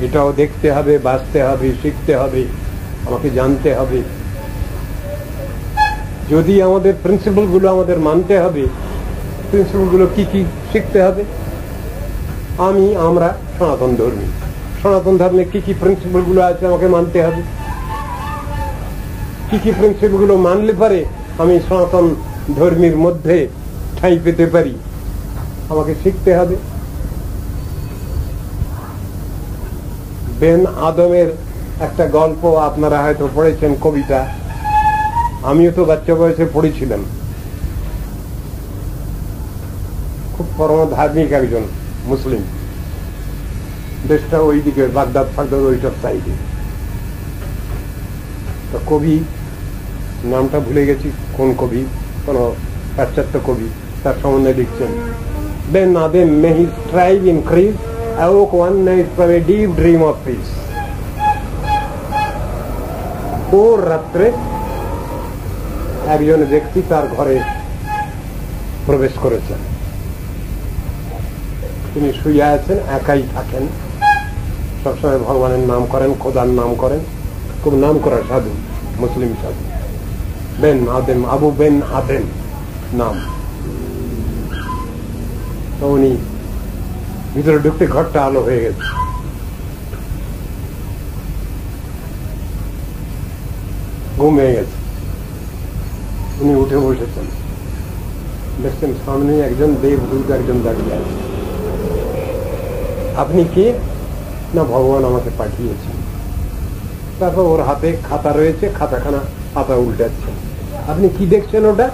এটাও দেখতে হবে, বাঁচতে হবে, শিখতে হবে, আমাকে জানতে হবে। যদি আমাদের প্রিন্সিপাল গুলো আমাদের মানতে হবে, প্রিন্সিপাল গুলো কি কি শিখতে হবে? আমরা সনাতন ধর্মী, সনাতন ধর্মে কি কি প্রিন্সিপাল গুলো আছে আমাকে মানতে হবে। কি কি প্রিন্সিপাল গুলো মানলে পারে আমি সনাতন ধর্মীর মধ্যে ঠাঁই পেতে পারি, আমাকে শিখতে হবে। বেন আদমের একটা গল্প আপনারা হয়তো পড়েছেন, কবিতা, আমিও তো বাচ্চা বয়সে পড়েছিলাম। খুব পরম ধার্মিক একজন মুসলিম, দেশটা ওইদিকে বাগদাদ ফাগদাদ ওইটার সাইডে। তো কবি নামটা ভুলে গেছি, কোন কবি, কোন পাশ্চাত্য কবি, তার সম্বন্ধে লিখছেন, Ben Adem may his strive increase, awoke one night from a deep dream of peace. ওর রাত্রে একজন ব্যক্তি তার ঘরে প্রবেশ করেছেন। তিনি শুয়ে আছেন, একাই থাকেন, সবসময় ভগবানের নাম করেন, খোদার নাম করেন, খুব নাম করা সাধু, মুসলিম সাধু। বেন আদেম, আবু বেন আদেম নাম। তো উনি ভিতরে ঢুকতে ঘরটা আলো হয়ে গেছে, ঘুম হয়ে গেছে। উনি উঠে বসেছেন, দেখছেন সামনে একজন দেবদূত একজন দাঁড়িয়ে আছে। আপনি কে? না, ভগবান আমাকে পাঠিয়েছেন। তারপর ওর হাতে খাতা রয়েছে, খাতাখানা পাতা উল্টাচ্ছেন। আপনি কি দেখছেন ওটা?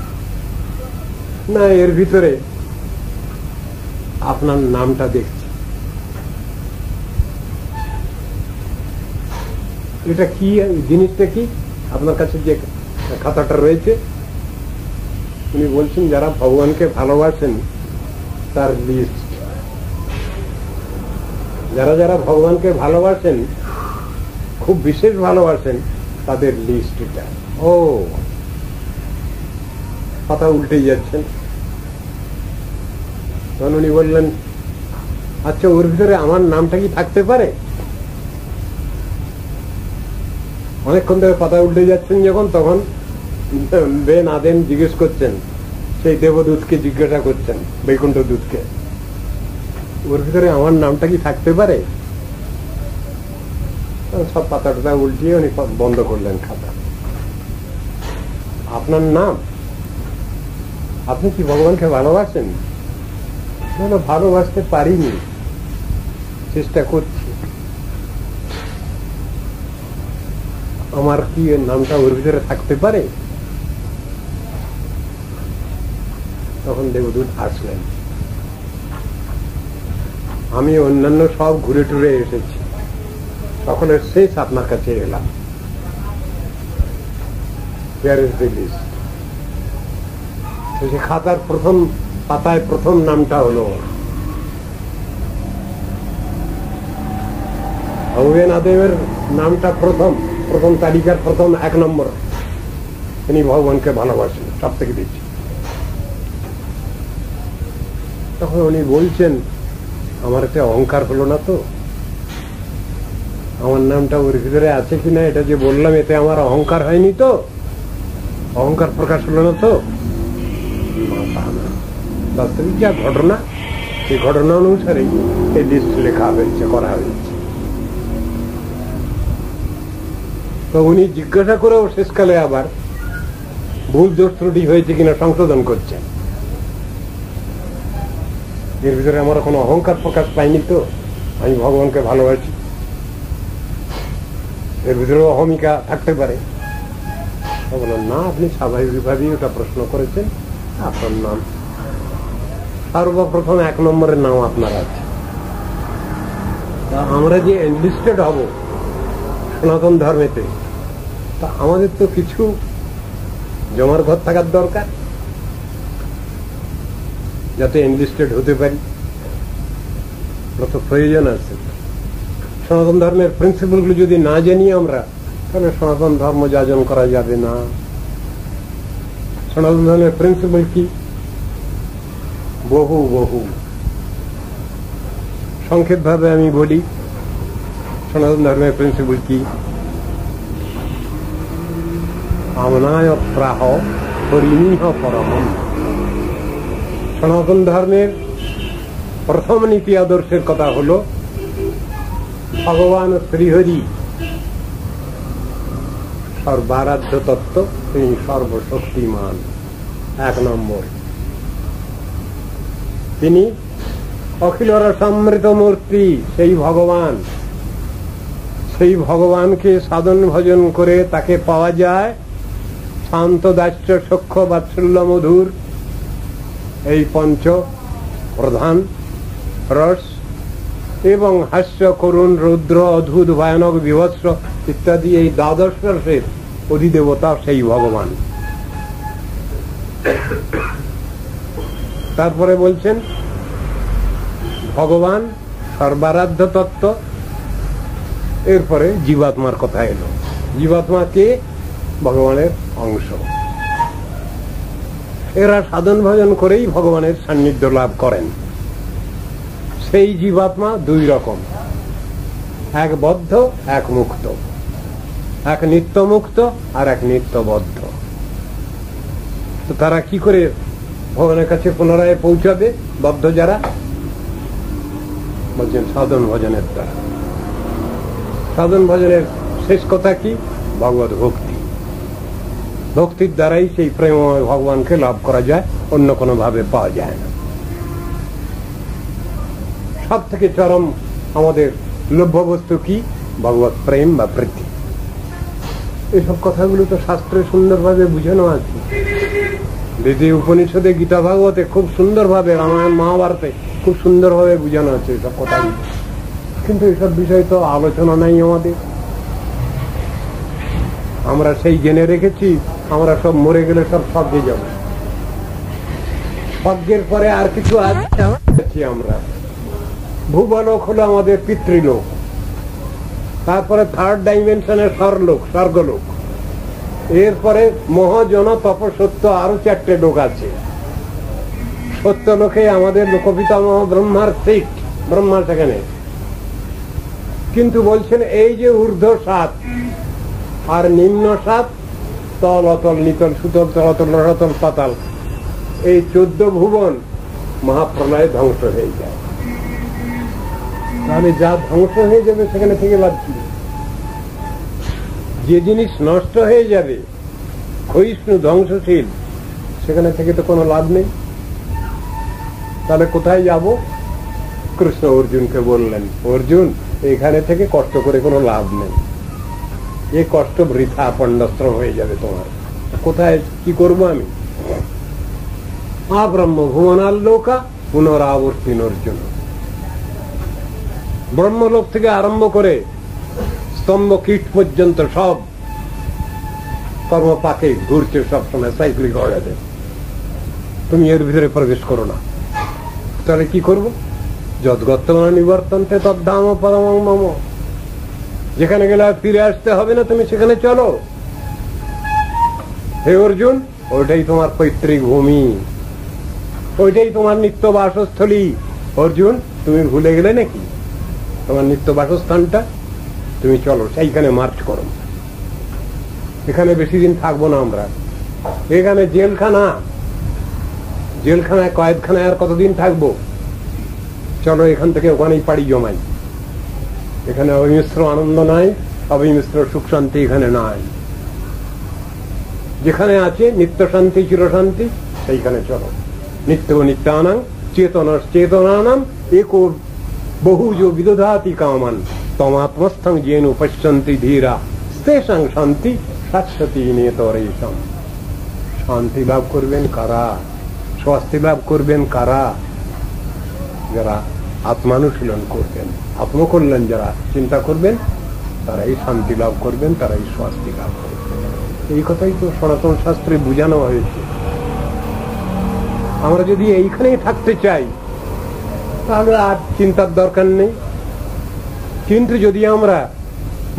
না, এর ভিতরে আপনার নামটা দেখছি। এটা কি জিনিসটা, কি আপনার কাছে যে খাতাটা রয়েছে? উনি বলছেন যারা ভগবানকে ভালোবাসেন তার লিস্ট, যারা যারা ভগবানকে ভালোবাসেন, খুব বিশেষ ভালোবাসেন, তাদের লিস্ট এটা। ও, কথা উল্টে যাচ্ছেন। তখন উনি বললেন, আচ্ছা ওর ভিতরে আমার নামটা কি থাকতে পারে? অনেকক্ষণ ধরে কথা উল্টে যাচ্ছেন যখন, তখন বেন আদেম জিজ্ঞেস করছেন, সেই দেবদূতকে জিজ্ঞাসা করছেন, বৈকুণ্ঠ দূতকে, ওর ভিতরে আমার নামটা কি থাকতে পারে? সব পাতা টাতা উল্টিয়ে উনি বন্ধ করলেন খাতা। আপনার নাম? আপনি কি ভগবানকে ভালোবাসেন? ভালোবাসতে পারিনি, চেষ্টা করছি। আমার কি নামটা ওর ভিতরে থাকতে পারে? তখন দেবদূত আসলেন। আমি অন্যান্য সব ঘুরে টুরে এসেছি, সকলের শেষ আপনার কাছে এলাম। সে খাতার প্রথম পাতায় প্রথম নামটা হলো বেন আদেমের নামটা প্রথম তালিকার প্রথম 1 নম্বর। তিনি ভগবানকে ভালোবাসেন সব থেকে বেশি। তখন উনি বলছেন, আমার একটা অহংকার হলো না তো? আমার নামটা ওর ভিতরে আছে কিনা এটা যে বললাম, এতে আমার অহংকার হয়নি তো? অহংকার প্রকাশ হলো না তো? বাস্তবিক যা ঘটনা, সেই ঘটনা অনুসারেই এই লিস্ট লেখা হয়েছে, করা হয়েছে। তো উনি জিজ্ঞাসা করেও শেষকালে আবার ভুল দোষ ত্রুটি হয়েছে কিনা সংশোধন করছেন। এর ভিতরে আমার কোনো অহংকার প্রকাশ পাইনি তো? আমি ভগবানকে ভালোবাসি। এর ভিতরে অহমিকা থাকতে পারে। বললাম না, আপনি স্বাভাবিকভাবেই ওটা প্রশ্ন করেছেন। আপনার নাম সর্বপ্রথম 1 নম্বরের নাম আপনার আছে। আমরা যে এনলিস্টেড হব সনাতন ধর্মেতে, তা আমাদের তো কিছু জমার ঘর থাকার দরকার, যাতে এনলিস্টেড হতে পারি। তো প্রয়োজন আছে। সনাতন ধর্মের প্রিন্সিপাল গুলো যদি না জানি আমরা, তাহলে সনাতন ধর্ম যাজন করা যাবে না। সনাতন ধর্মের প্রিন্সিপাল কি? বহু বহু। সংক্ষেপ ভাবে আমি বলি, সনাতন ধর্মের প্রিন্সিপাল কি? আমনায় প্রাহ হরিণীহ পরমম। সনাতন ধর্মের প্রথম নীতি আদর্শের কথা হলো ভগবান শ্রীহরি সর্বারাধ্য তত্ত্ব, তিনি সর্বশক্তিমান। 1 নম্বর, তিনি অখিল রসামৃত মূর্তি, সেই ভগবান। সেই ভগবানকে সাধন ভজন করে তাকে পাওয়া যায় শান্ত, দাস্য, সখ্য, বাৎসল্য, মধুর, এই 5 প্রধান রস, এবং হাস্য, করুণ, রৌদ্র, অদ্ভুত, ভয়ানক, বিভৎস ইত্যাদি এই 12 রসের অধিদেবতা সেই ভগবান। তারপরে বলছেন ভগবান সর্বারাধ্য তত্ত্ব। এরপরে জীবাত্মার কথা এলো। জীবাত্মা কে? ভগবানের অংশ। এরা সাধন ভজন করেই ভগবানের সান্নিধ্য লাভ করেন। সেই জীবাত্মা 2 রকম, এক বদ্ধ, এক মুক্ত। এক নিত্য মুক্ত আর এক নিত্য বদ্ধ। তো তারা কি করে ভগবানের কাছে পুনরায় পৌঁছাবে? বদ্ধ যারা, বলছেন সাধন ভজনের দ্বারা। সাধন ভজনের শেষ কথা কি? ভগবত ভক্তি। ভক্তির দ্বারাই সেই প্রেমময় ভগবানকে লাভ করা যায়, অন্য কোনো ভাবে পাওয়া যায় না। সব থেকে চরম আমাদের লভ্য বস্তু কি? ভগবত প্রেম বা প্রীতি। এসব কথাগুলো তো শাস্ত্রে সুন্দরভাবে বুঝানো আছে। বেদে, উপনিষদে, গীতা, ভাগবতে খুব সুন্দরভাবে, রামায়ণ, মহাভারতে খুব সুন্দরভাবে বুঝানো আছে এসব কথাগুলো। কিন্তু এসব বিষয় তো আলোচনা নাই আমাদের। আমরা সেই জেনে রেখেছি আমরা সব মরে গেলে সব স্বর্গে যাব। স্বর্গের পরে আর কিছু আছে? আমরা ভূবলোক হলো আমাদের পিতৃলোক, তারপরে 3rd ডাইমেনশনের স্বর্গলোক, এরপরে মহাজন, তপসত্য, আরো 4টে লোক আছে। সত্য লোকে আমাদের লোকপিতামহ ব্রহ্মার সিট, ব্রহ্মা সেখানে। কিন্তু বলছেন এই যে ঊর্ধ্ব 7 আর নিম্ন 7, তল, অতল, নিতল, সুতল, তলাতল, রসাতল, পাতাল, এই 14 ভুবন মহাপ্রলয়ে ধ্বংস হয়ে যায়। তাহলে যা ধ্বংস হয়ে যাবে সেখানে থেকে লাভ কি? যে জিনিস নষ্ট হয়ে যাবে, ক্ষয়িষ্ণু, ধ্বংসশীল, সেখানে থেকে তো কোনো লাভ নেই। তাহলে কোথায় যাব? কৃষ্ণ অর্জুনকে বললেন, অর্জুন, এখানে থেকে কষ্ট করে কোনো লাভ নেই, এই কষ্ট বৃথা, পণ্ডস্ত্র হয়ে যাবে তোমার। কোথায় কি করব আমি? ব্রহ্ম ভুবনাল্লোকা পুনরাবর্তিন অর্জুন। ব্রহ্মলোক থেকে আরম্ভ করে স্তম্ভ কীট পর্যন্ত সব কর্মপাকে ঘুরছে, সবসময় সাইক্লিক অর্ডারে। তুমি এর ভিতরে প্রবেশ করো না। তাহলে কি করবো? যদ্গতমান নিবর্তন্তে তদ্ধাম পরমং মম। যেখানে গেলে আর ফিরে আসতে হবে না, তুমি সেখানে চলো। হে অর্জুন, ওইটাই তোমার পৈতৃক ভূমি, ওইটাই তোমার নিত্য বাসস্থলী। অর্জুন, তুমি ভুলে গেলে নাকি তোমার নিত্য বাসস্থানটা? তুমি চলো সেইখানে মার্চ করো। এখানে বেশি দিন থাকবো না আমরা, এখানে জেলখানা, জেলখানায় কয়েদখানায় আর কতদিন থাকবো? চলো এখান থেকে ওখানেই পাড়ি জমাই। এখানে অবিমিশ্র আনন্দ নাই, অবিমিশ্র সুখ শান্তি এখানে নাই। যেখানে আছে নিত্য শান্তি, চিরশান্তি, সেইখানে চলো। নিত্য নিত্যানাং চেতনানাম একো বহুজ বিদধাতি কামান তমাত্মস্থং যেন পশ্যন্তি ধীরা স্তেষাং শান্তি শাশ্বতী নেতরেষাম। শান্তি লাভ করবেন কারা? স্বস্তি লাভ করবেন কারা? যারা আত্মানুশীলন করবেন, আত্মকল্যাণ যারা চিন্তা করবেন, তারাই শান্তি লাভ করবেন, তারাই স্বস্তি লাভ করবেন। এই কথাই তো সনাতন শাস্ত্রে বোঝানো হয়েছে। আমরা যদি এইখানেই থাকতে চাই তাহলে আর চিন্তার দরকার নেই। কিন্তু যদি আমরা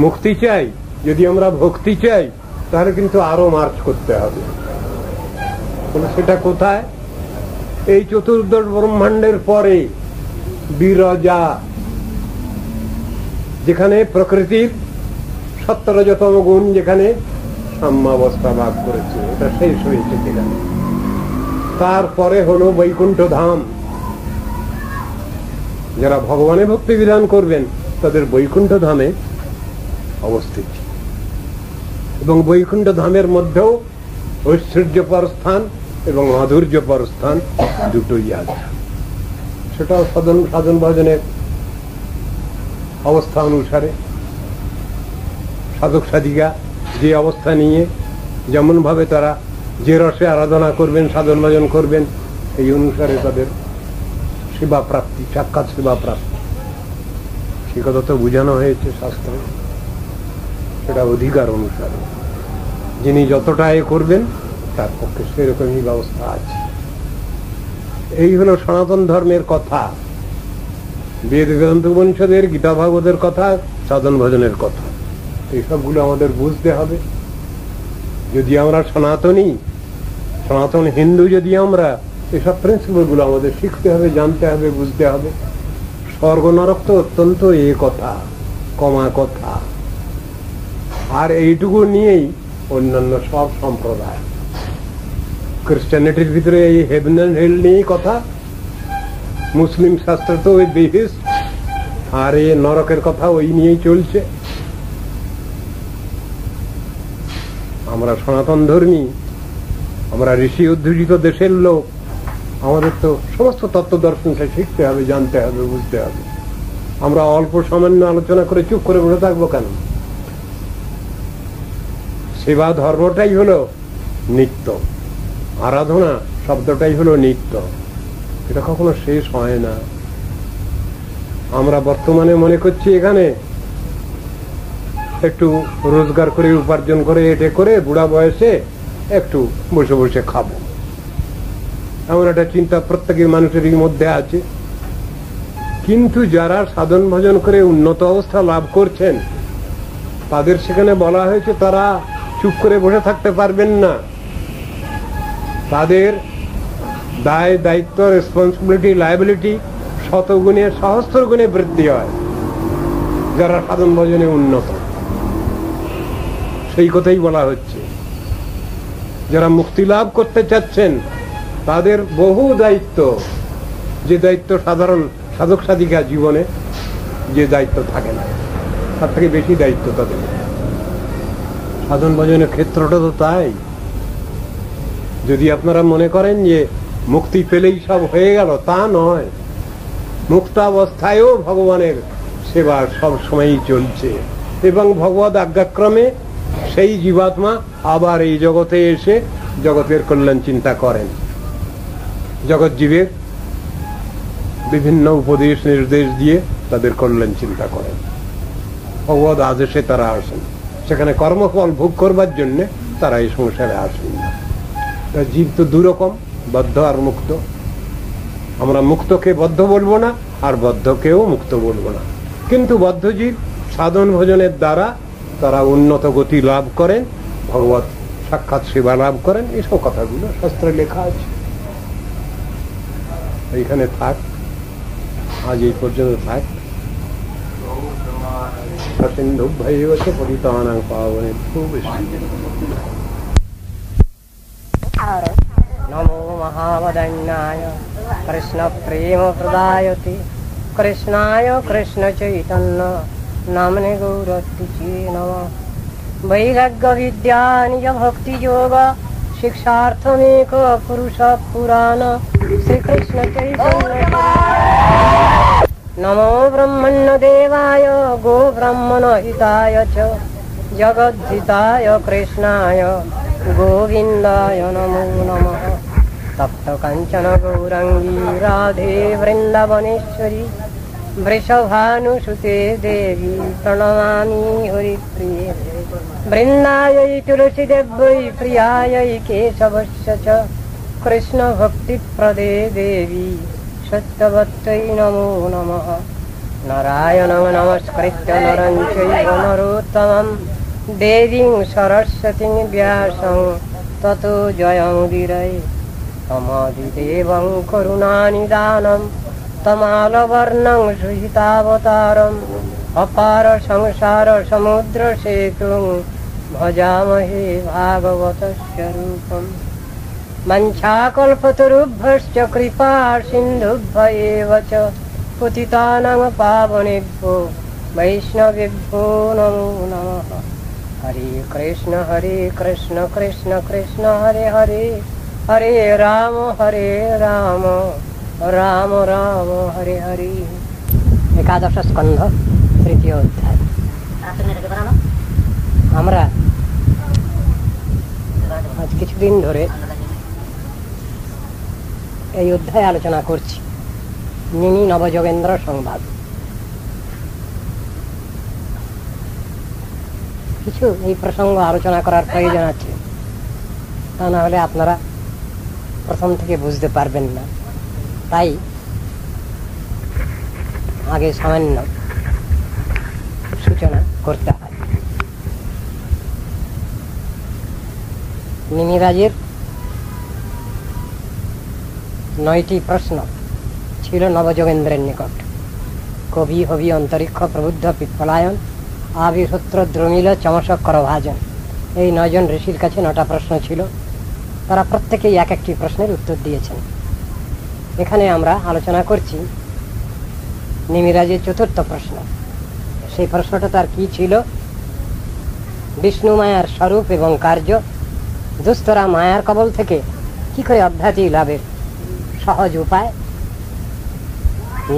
মুক্তি চাই, যদি আমরা ভক্তি চাই, তাহলে কিন্তু আরো মার্চ করতে হবে। সেটা কোথায়? এই চতুর্দশ ব্রহ্মাণ্ডের পরে বিরজা, যেখানে প্রকৃতির 70তম গুণ যেখানে সাম্যাবস্থা লাভ করেছে, এটা শেষ হয়েছে সেখানে। তারপরে হলো বৈকুণ্ঠ ধাম। যারা ভগবানের ভক্তি বিধান করবেন তাদের বৈকুণ্ঠ ধামে অবস্থিত, এবং বৈকুণ্ঠ ধামের মধ্যেও ঐশ্বর্যপর স্থান এবং মাধুর্যপর স্থান দুটোই আছে। সেটাও সাধন ভজনের অবস্থা অনুসারে সাধক সাধিকা যে অবস্থা নিয়ে যেমন ভাবে তারা যে রসে আরাধনা করবেন, সাধন ভজন করবেন, এই অনুসারে তাদের সেবা প্রাপ্তি, সাক্ষাৎ সেবা প্রাপ্তি। সে কথা তো বোঝানো হয়েছে শাস্ত্রে। সেটা অধিকার অনুসারে যিনি যতটা এ করবেন তার পক্ষে সেরকমই ব্যবস্থা আছে। এই হলো সনাতন ধর্মের কথা, বেদ বেদান্ত উপনিষদের, গীতা ভাগবতের কথা, সাধন ভজনের কথা। এইসবগুলো আমাদের বুঝতে হবে। যদি আমরা সনাতনী, সনাতন হিন্দু যদি আমরা, এসব প্রিন্সিপাল গুলো আমাদের শিখতে হবে, জানতে হবে, বুঝতে হবে। স্বর্গ নরক তো অত্যন্ত এ কথা, কমা কথা। আর এইটুকু নিয়েই অন্যান্য সব সম্প্রদায়, খ্রিস্টানিটির ভিতরে এই হেভেন এন্ড হেল নিয়েই কথা, মুসলিম শাস্ত্রে তো ওই বিহিস, আর এই নরকের কথা ওই নিয়েই চলছে। আমরা সনাতন ধর্মী, আমরা ঋষি উদ্ধৃত দেশের লোক, আমাদের তো সমস্ত তত্ত্ব দর্শনটা শিখতে হবে, জানতে হবে, বুঝতে হবে। আমরা অল্প সামান্য আলোচনা করে চুপ করে বসে থাকবো কেন? সেবা ধর্মটাই হলো নিত্য, আরাধনা শব্দটাই হলো নিত্য। এটা কখনো শেষ হয় না। আমরা বর্তমানে মনে করছি এখানে একটু রোজগার করে, উপার্জন করে, এটে করে বুড়া বয়সে একটু বসে বসে খাবো, এমন একটা চিন্তা প্রত্যেকের মানুষেরই মধ্যে আছে। কিন্তু যারা সাধন ভজন করে উন্নত অবস্থা লাভ করছেন, তাদের সেখানে বলা হয়েছে তারা চুপ করে বসে থাকতে পারবেন না। তাদের দায়, দায়িত্ব, রেসপন্সিবিলিটি, লায়াবিলিটি শতগুণে, সহস্র গুণে বৃদ্ধি হয় যারা সাধন ভজনে উন্নত। সেই কথাই বলা হচ্ছে। যারা মুক্তি লাভ করতে চাচ্ছেন তাদের বহু দায়িত্ব, যে দায়িত্ব সাধারণ সাধক সাধিকা জীবনে যে দায়িত্ব থাকে না, তার থেকে বেশি দায়িত্ব তাদের। সাধন ভজনের ক্ষেত্রটা তো তাই। যদি আপনারা মনে করেন যে মুক্তি পেলেই সব হয়ে গেল, তা নয়। মুক্তাবস্থায়ও ভগবানের সেবা সব সময়ই চলছে, এবং ভগবদ আজ্ঞাক্রমে সেই জীবাত্মা আবার এই জগতে এসে জগতের কল্যাণ চিন্তা করেন। জগৎ জীবের বিভিন্ন উপদেশ নির্দেশ দিয়ে তাদের কল্যাণ চিন্তা করেন। ভগবদ আদেশে তারা আসেন। সেখানে কর্মফল ভোগ করবার জন্য তারা এই সংসারে আসেন না। জীব তো দুরকম, বদ্ধ আর মুক্ত। আমরা মুক্তকে বদ্ধ বলবো না, আর বদ্ধকেও মুক্ত বলবো না। কিন্তু বদ্ধ জীব সাধন ভজনের দ্বারা তারা উন্নত গতি লাভ করেন, ভগবত সাক্ষাৎ সেবা লাভ করেন। এসব কথাগুলো শাস্ত্রে লেখা আছে। এইখানে থাক, আজ এই পর্যন্ত থাক। সিন্ধুভ্যৈব চ পতিতানাং পাবনেভ্যো বৈষ্ণবেভ্যো। नमो महावदन्याय कृष्ण प्रेम प्रदायते कृष्णाय कृष्ण चैतन्य नामने गौरतिचे नमः। वैराग्य विद्या निज भक्ति योग शिक्षार्थमेक पुरुष पुराण श्री कृष्ण चैतन्य। नमो ब्रह्मण्य देवाय गो ब्राह्मण हिताय च जगद्धिताय कृष्णाय गोविंदाय नमो नमः। तप्त कंचन गौरंगी राधे वृंदावनेश्वरी वृषभानुसुते देवी प्रणमामि हरिप्रिये। वृंदायै तुलसीदेव्यै प्रियायै केशवस्य च कृष्ण भक्तिप्रदे देवी सत्यवत्यै नमो नमः। नारायणं नमस्कृत्य नरं चैव नरोत्तमं देवीं सरस्वतीं व्यासं ततो जयमुदीरये। तमादिदेवं करुणानिदानं तमालवर्णं सुहितावतारम् अपार संसार समुद्र सेतुं भजामहे भागवतस्य रूपम्। वञ्चाकल्पतरुभ्यश्च कृपा सिन्धुभ्य एव च पतितानां पावनेभ्यो वैष्णवेभ्यो नमो नमः। हरे कृष्ण कृष्ण कृष्ण हरे हरे हरे राम राम राम हरे हरे। एकादश स्कंध तृतीय अध्याय। আমরা আজ কিছুদিন ধরে এই অধ্যায়ে আলোচনা করছি নিনি নবযোগেন্দ্র সংবাদ। কিছু এই প্রসঙ্গ আলোচনা করার প্রয়োজন আছে, তা না হলে আপনারা প্রথম থেকে বুঝতে পারবেন না। তাই আগে সামান্য সূচনা করতে হয়। নিমিরাজের 9টি প্রশ্ন ছিল নবযোগেন্দ্রের নিকট। কবি হবি অন্তরিক্ষ প্রবুদ্ধ পিপ্পলায়ন আবিসূত্র দ্রমিল চমসক করভাজন, এই 9 জন ঋষির কাছে 9টা প্রশ্ন ছিল। তারা প্রত্যেকেই এক একটি প্রশ্নের উত্তর দিয়েছেন। এখানে আমরা আলোচনা করছি নিমিরাজের 4র্থ প্রশ্ন। সেই প্রশ্নটা তার কি ছিল? বিষ্ণু মায়ার স্বরূপ এবং কার্য, দুস্তরা মায়ার কবল থেকে কি করে অধ্যাত্মিক লাভের সহজ উপায়,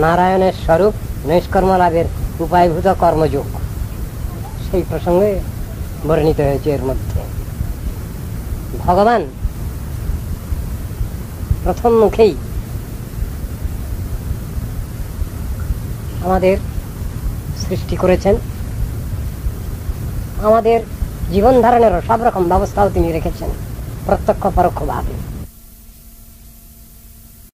নারায়ণের স্বরূপ নিষ্কর্ম লাভের উপায়ভূত কর্মযোগ, সেই প্রসঙ্গে বর্ণিত হয়েছে। এর মধ্যে ভগবান প্রথম মুখেই আমাদের সৃষ্টি করেছেন, আমাদের জীবন ধারণেরও সব রকম ব্যবস্থাও তিনি রেখেছেন প্রত্যক্ষ পরোক্ষভাবে।